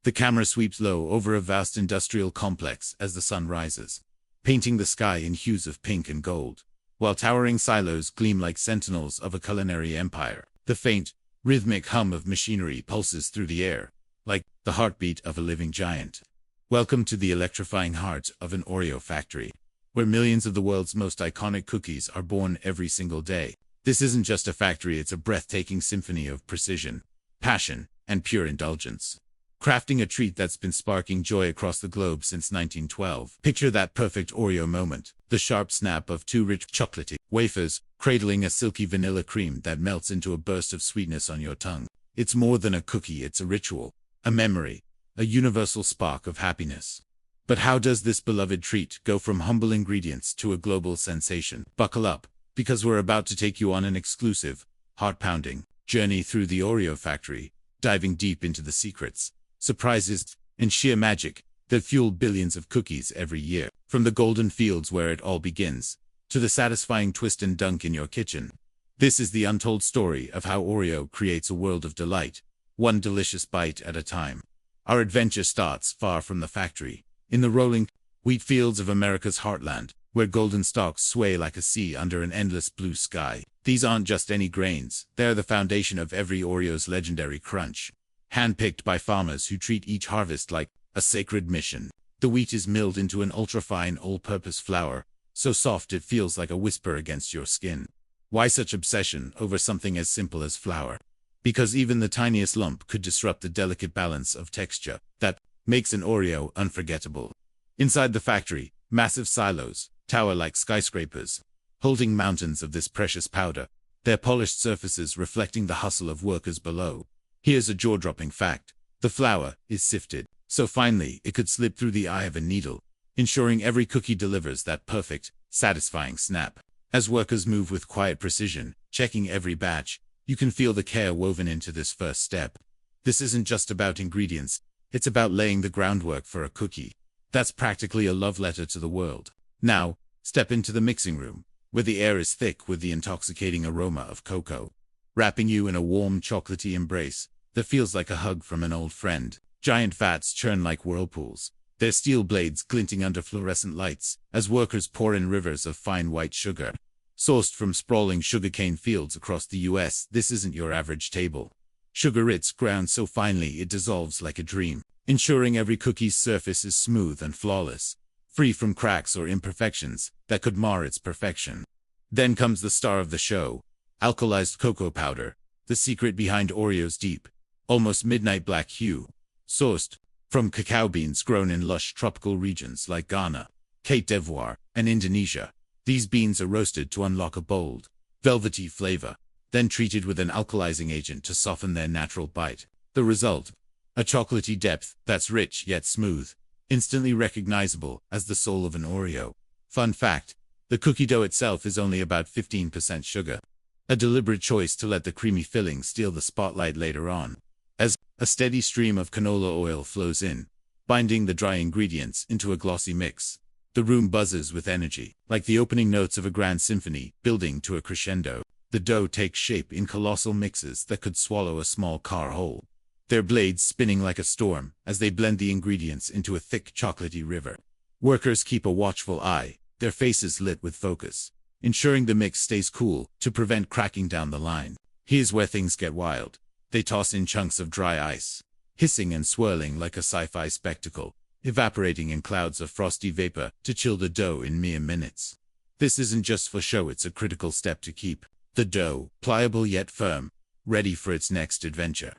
The camera sweeps low over a vast industrial complex as the sun rises, painting the sky in hues of pink and gold, while towering silos gleam like sentinels of a culinary empire. The faint, rhythmic hum of machinery pulses through the air, like the heartbeat of a living giant. Welcome to the electrifying heart of an Oreo factory, where millions of the world's most iconic cookies are born every single day. This isn't just a factory, it's a breathtaking symphony of precision, passion, and pure indulgence. Crafting a treat that's been sparking joy across the globe since 1912. Picture that perfect Oreo moment, the sharp snap of two rich chocolatey wafers, cradling a silky vanilla cream that melts into a burst of sweetness on your tongue. It's more than a cookie, it's a ritual, a memory, a universal spark of happiness. But how does this beloved treat go from humble ingredients to a global sensation? Buckle up, because we're about to take you on an exclusive, heart-pounding journey through the Oreo factory, diving deep into the secrets, surprises, and sheer magic that fuel billions of cookies every year. From the golden fields where it all begins, to the satisfying twist and dunk in your kitchen. This is the untold story of how Oreo creates a world of delight, one delicious bite at a time. Our adventure starts far from the factory, in the rolling wheat fields of America's heartland, where golden stalks sway like a sea under an endless blue sky. These aren't just any grains, they're the foundation of every Oreo's legendary crunch. Handpicked by farmers who treat each harvest like a sacred mission. The wheat is milled into an ultra-fine all-purpose flour, so soft it feels like a whisper against your skin. Why such obsession over something as simple as flour? Because even the tiniest lump could disrupt the delicate balance of texture that makes an Oreo unforgettable. Inside the factory, massive silos tower like skyscrapers, holding mountains of this precious powder, their polished surfaces reflecting the hustle of workers below. Here's a jaw-dropping fact. The flour is sifted so finely it could slip through the eye of a needle, ensuring every cookie delivers that perfect, satisfying snap. As workers move with quiet precision, checking every batch, you can feel the care woven into this first step. This isn't just about ingredients, it's about laying the groundwork for a cookie that's practically a love letter to the world. Now, step into the mixing room, where the air is thick with the intoxicating aroma of cocoa, wrapping you in a warm, chocolatey embrace that feels like a hug from an old friend. Giant vats churn like whirlpools, their steel blades glinting under fluorescent lights as workers pour in rivers of fine white sugar. Sourced from sprawling sugarcane fields across the U.S., this isn't your average table. Sugar it's ground so finely it dissolves like a dream, ensuring every cookie's surface is smooth and flawless, free from cracks or imperfections that could mar its perfection. Then comes the star of the show, alkalized cocoa powder, the secret behind Oreo's deep, almost midnight black hue. Sourced from cacao beans grown in lush tropical regions like Ghana, Cote d'Ivoire, and Indonesia. These beans are roasted to unlock a bold, velvety flavor, then treated with an alkalizing agent to soften their natural bite. The result? A chocolatey depth that's rich yet smooth, instantly recognizable as the soul of an Oreo. Fun fact, the cookie dough itself is only about 15% sugar. A deliberate choice to let the creamy filling steal the spotlight later on. As a steady stream of canola oil flows in, binding the dry ingredients into a glossy mix, the room buzzes with energy, like the opening notes of a grand symphony, building to a crescendo. The dough takes shape in colossal mixes that could swallow a small car whole, their blades spinning like a storm as they blend the ingredients into a thick chocolatey river. Workers keep a watchful eye, their faces lit with focus, ensuring the mix stays cool to prevent cracking down the line. Here's where things get wild. They toss in chunks of dry ice, hissing and swirling like a sci-fi spectacle, evaporating in clouds of frosty vapor to chill the dough in mere minutes. This isn't just for show, it's a critical step to keep the dough pliable yet firm, ready for its next adventure.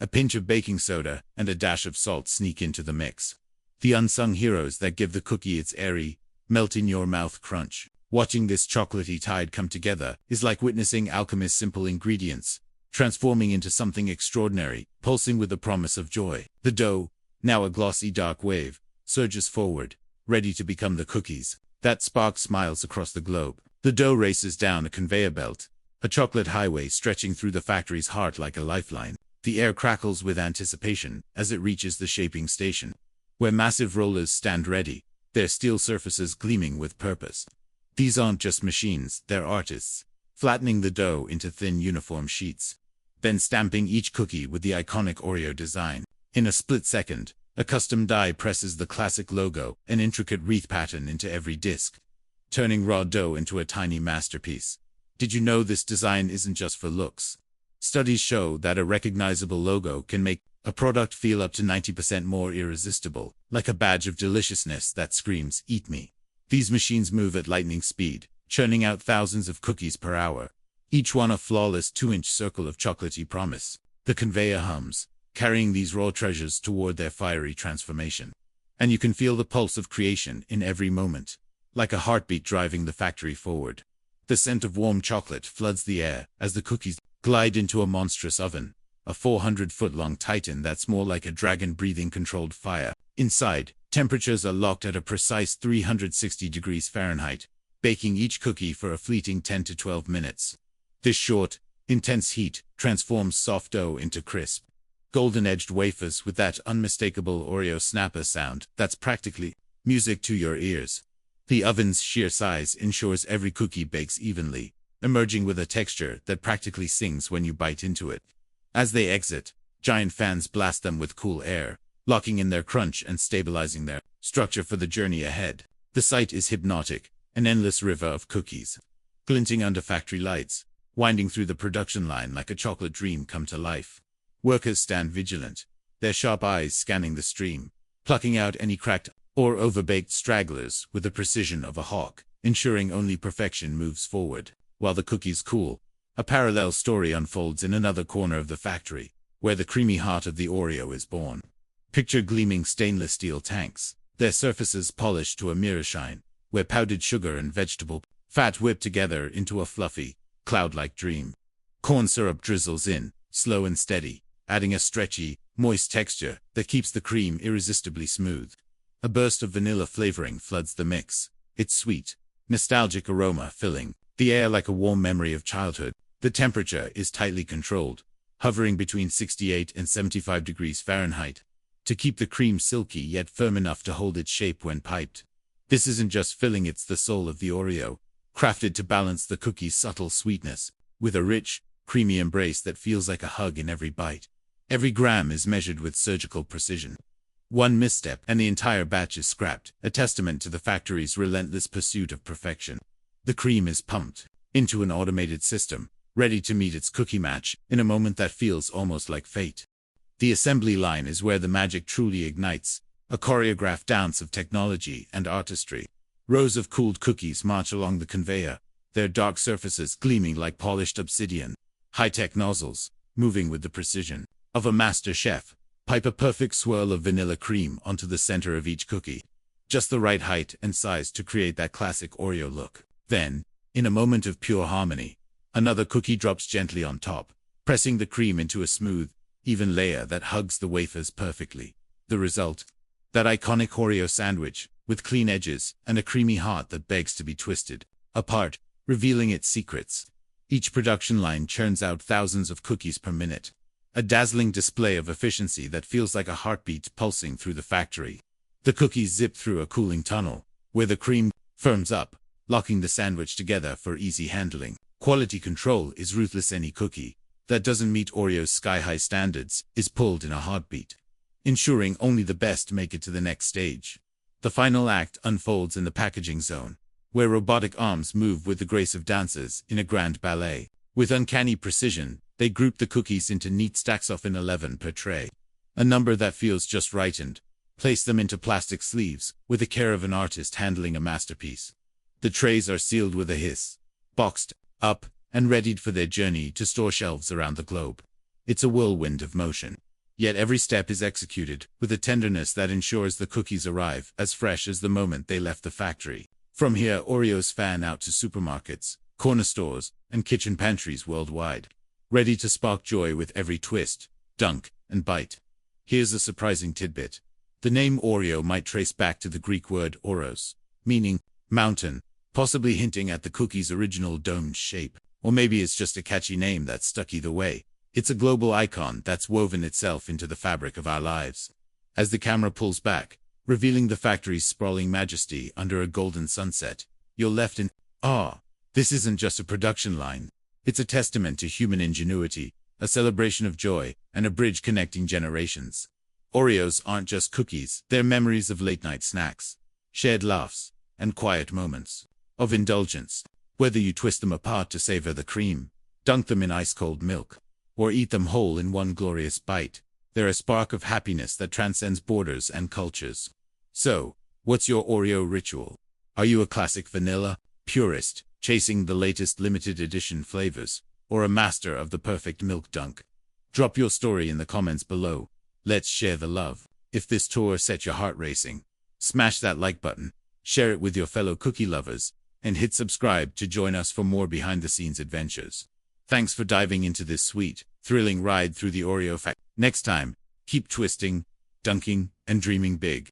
A pinch of baking soda and a dash of salt sneak into the mix, the unsung heroes that give the cookie its airy, melt-in-your-mouth crunch. Watching this chocolatey tide come together is like witnessing alchemist's simple ingredients transforming into something extraordinary, pulsing with the promise of joy. The dough, now a glossy dark wave, surges forward, ready to become the cookies that spark smiles across the globe. The dough races down a conveyor belt, a chocolate highway stretching through the factory's heart like a lifeline. The air crackles with anticipation as it reaches the shaping station, where massive rollers stand ready, their steel surfaces gleaming with purpose. These aren't just machines, they're artists, flattening the dough into thin uniform sheets, then stamping each cookie with the iconic Oreo design. In a split second, a custom die presses the classic logo, an intricate wreath pattern into every disc, turning raw dough into a tiny masterpiece. Did you know this design isn't just for looks? Studies show that a recognizable logo can make a product feel up to 90% more irresistible, like a badge of deliciousness that screams, "Eat me." These machines move at lightning speed, churning out thousands of cookies per hour, each one a flawless 2-inch circle of chocolatey promise. The conveyor hums, carrying these raw treasures toward their fiery transformation. And you can feel the pulse of creation in every moment, like a heartbeat driving the factory forward. The scent of warm chocolate floods the air as the cookies glide into a monstrous oven, a 400-foot-long titan that's more like a dragon breathing controlled fire. Inside, temperatures are locked at a precise 360 degrees Fahrenheit, baking each cookie for a fleeting 10 to 12 minutes. This short, intense heat transforms soft dough into crisp, golden-edged wafers with that unmistakable Oreo snapper sound that's practically music to your ears. The oven's sheer size ensures every cookie bakes evenly, emerging with a texture that practically sings when you bite into it. As they exit, giant fans blast them with cool air, locking in their crunch and stabilizing their structure for the journey ahead. The sight is hypnotic, an endless river of cookies, glinting under factory lights, winding through the production line like a chocolate dream come to life. Workers stand vigilant, their sharp eyes scanning the stream, plucking out any cracked or overbaked stragglers with the precision of a hawk, ensuring only perfection moves forward. While the cookies cool, a parallel story unfolds in another corner of the factory, where the creamy heart of the Oreo is born. Picture gleaming stainless steel tanks, their surfaces polished to a mirror shine, where powdered sugar and vegetable fat whip together into a fluffy, cloud-like dream. Corn syrup drizzles in, slow and steady, adding a stretchy, moist texture that keeps the cream irresistibly smooth. A burst of vanilla flavoring floods the mix, its sweet, nostalgic aroma filling the air like a warm memory of childhood. The temperature is tightly controlled, hovering between 68 and 75 degrees Fahrenheit, to keep the cream silky yet firm enough to hold its shape when piped. This isn't just filling, it's the soul of the Oreo, crafted to balance the cookie's subtle sweetness, with a rich, creamy embrace that feels like a hug in every bite. Every gram is measured with surgical precision. One misstep and the entire batch is scrapped, a testament to the factory's relentless pursuit of perfection. The cream is pumped into an automated system, ready to meet its cookie match in a moment that feels almost like fate. The assembly line is where the magic truly ignites, a choreographed dance of technology and artistry. Rows of cooled cookies march along the conveyor, their dark surfaces gleaming like polished obsidian. High-tech nozzles, moving with the precision of a master chef, pipe a perfect swirl of vanilla cream onto the center of each cookie, just the right height and size to create that classic Oreo look. Then, in a moment of pure harmony, another cookie drops gently on top, pressing the cream into a smooth, even layer that hugs the wafers perfectly. The result? That iconic Oreo sandwich, with clean edges and a creamy heart that begs to be twisted apart, revealing its secrets. Each production line churns out thousands of cookies per minute, a dazzling display of efficiency that feels like a heartbeat pulsing through the factory. The cookies zip through a cooling tunnel, where the cream firms up, locking the sandwich together for easy handling. Quality control is ruthless. Any cookie that doesn't meet Oreo's sky-high standards is pulled in a heartbeat, ensuring only the best make it to the next stage. The final act unfolds in the packaging zone, where robotic arms move with the grace of dancers in a grand ballet. With uncanny precision, they group the cookies into neat stacks of 11 per tray, a number that feels just right, and place them into plastic sleeves with the care of an artist handling a masterpiece. The trays are sealed with a hiss, boxed up, and readied for their journey to store shelves around the globe. It's a whirlwind of motion, yet every step is executed with a tenderness that ensures the cookies arrive as fresh as the moment they left the factory. From here, Oreos fan out to supermarkets, corner stores, and kitchen pantries worldwide, ready to spark joy with every twist, dunk, and bite. Here's a surprising tidbit. The name Oreo might trace back to the Greek word oros, meaning mountain, possibly hinting at the cookie's original domed shape. Or maybe it's just a catchy name that's stuck. Either way, it's a global icon that's woven itself into the fabric of our lives. As the camera pulls back, revealing the factory's sprawling majesty under a golden sunset, you're left in awe. This isn't just a production line. It's a testament to human ingenuity, a celebration of joy, and a bridge connecting generations. Oreos aren't just cookies, they're memories of late-night snacks, shared laughs, and quiet moments of indulgence. Whether you twist them apart to savor the cream, dunk them in ice-cold milk, or eat them whole in one glorious bite, they're a spark of happiness that transcends borders and cultures. So, what's your Oreo ritual? Are you a classic vanilla purist, chasing the latest limited edition flavors, or a master of the perfect milk dunk? Drop your story in the comments below. Let's share the love. If this tour set your heart racing, smash that like button, share it with your fellow cookie lovers, and hit subscribe to join us for more behind-the-scenes adventures. Thanks for diving into this sweet, thrilling ride through the Oreo factory. Next time, keep twisting, dunking, and dreaming big.